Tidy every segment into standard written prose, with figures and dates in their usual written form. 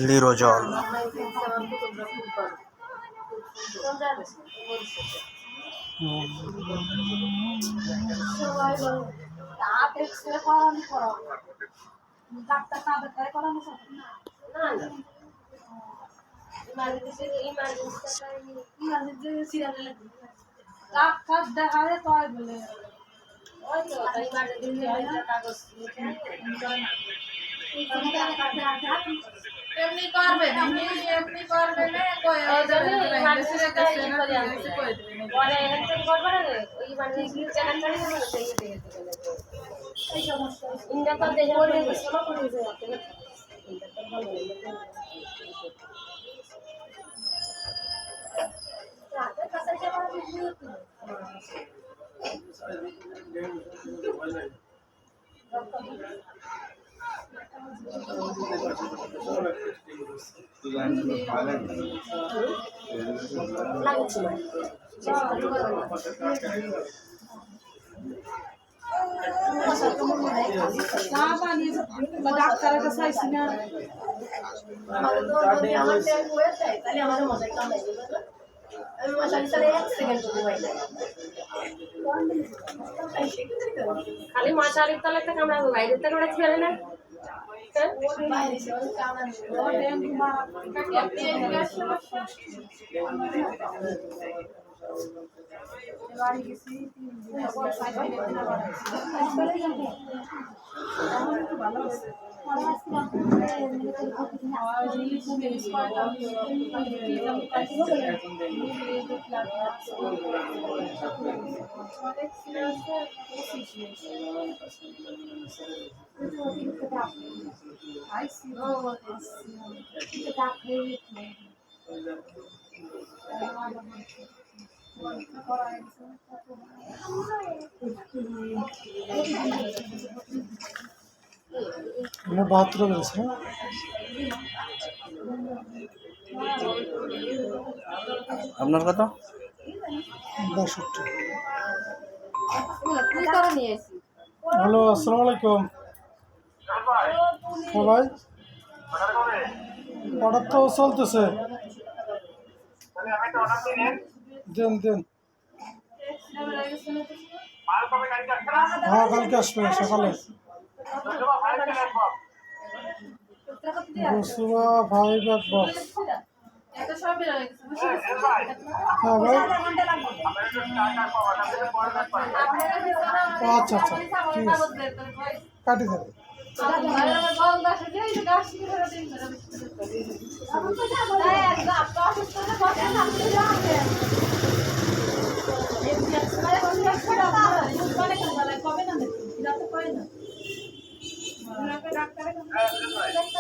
লিরোজল। এমনি করবে না এমনি করবে না কই বলে এরকম করবে না ওই মানে কি জানা করে না সেই দিয়ে এই সমস্যা ইন্ডা তো দেখে পড়ে গেছে না পড়ে যায় আপনি ইন্ডা তো ভালো রাতে কাছে যাওয়ার ভিডিও তো ডাক্তারের কাছে আইছি না খালি মশারির তলে থেকে আমরা বাইরের থেকে আমরা খেলে না বাথরুম আছে। আপনার কত? 62। হ্যালো, আসসালামু আলাইকুম। ভাই অর্ডার তো চলতেছে, দেন দেন। হ্যাঁ, কালকে আসবে সকালে। বসুয়া 5 এক বক্স। হ্যাঁ ভাই, আচ্ছা আচ্ছা, ঠিক আছে, কাটি দেন।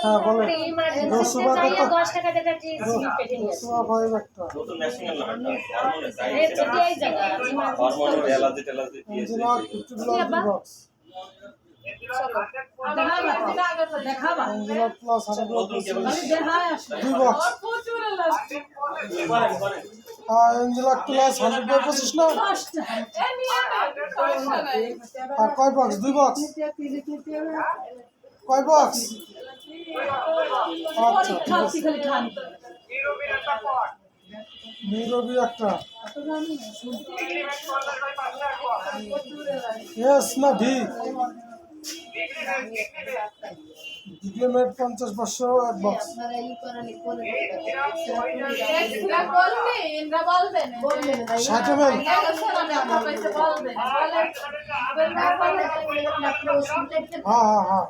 হ্যাঁ বলেন। রসুয়া কত? 10 টাকা টাকা জি পেটে নিয়ে রসুয়া 5 একটা। নতুন ন্যাশনাল নাম্বারটা হরমোনের এই যদি এই জায়গা হরমোনের এলার্জি টেলার্জি দিয়েছে box. Angela plus 2 box. Angela plus 125 না? আর কয় বক্স? 2 বক্স। কয় বক্স? আচ্ছা, নীরবি একটা। এস না ভি? ডিগ্লেমেট 50 500 এক বক্স। হ্যাঁ হ্যাঁ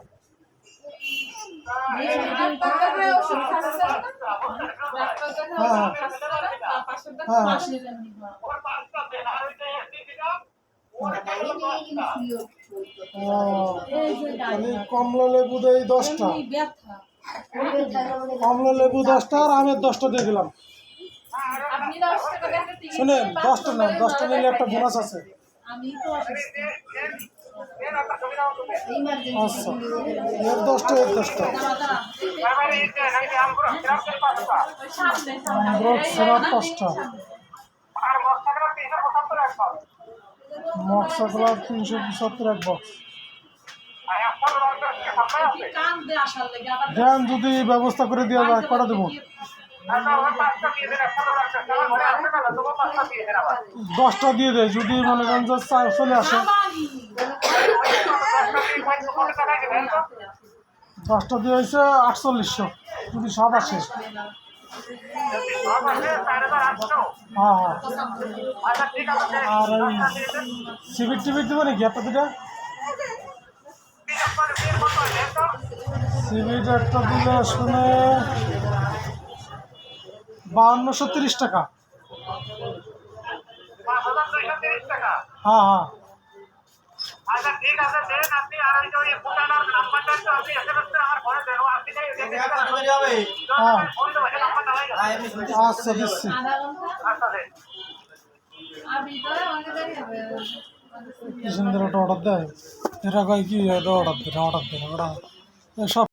কমলা লেবু দেয় 10টা, কমলা লেবু 10টা আর আমের 10টা দিয়ে দিলাম। শুনেন, 10টা না, 10টা নিলে একটা বোনাস আছে। আচ্ছা, এর 10টা এর 10টা। সিরাপ 5টা, মক্সাগুলো 375 এক বক্স। দেন যদি ব্যবস্থা করে দেওয়া যায় কটা দেবো 10টা দিয়ে দেয় যদি মনে করেন যে চলে আসে 10টা দিয়ে হয়েছে 4800 যদি সব আসে হ্যাঁ হ্যাঁ আর ওই সিভিট টিভিট দেবো নাকি একটা দুটা সিভিট একটা দিলে শুনে 5230 টাকা হ্যাঁ হ্যাঁ আচ্ছা ঠিক আছে দেন আপনি আর ওই যে ফুটানোর নাম্বারটা তো আপনি এসএমএস করে আমার ঘরে দেন আপনি হ্যাঁ ফোন দেবো এই নাম্বারটা হয়ে গেল আচ্ছা দিচ্ছি আচ্ছা দেন কি সুন্দর একটা অর্ডার দেয় এরা কয় কি অর্ডার দেয় ওরা সব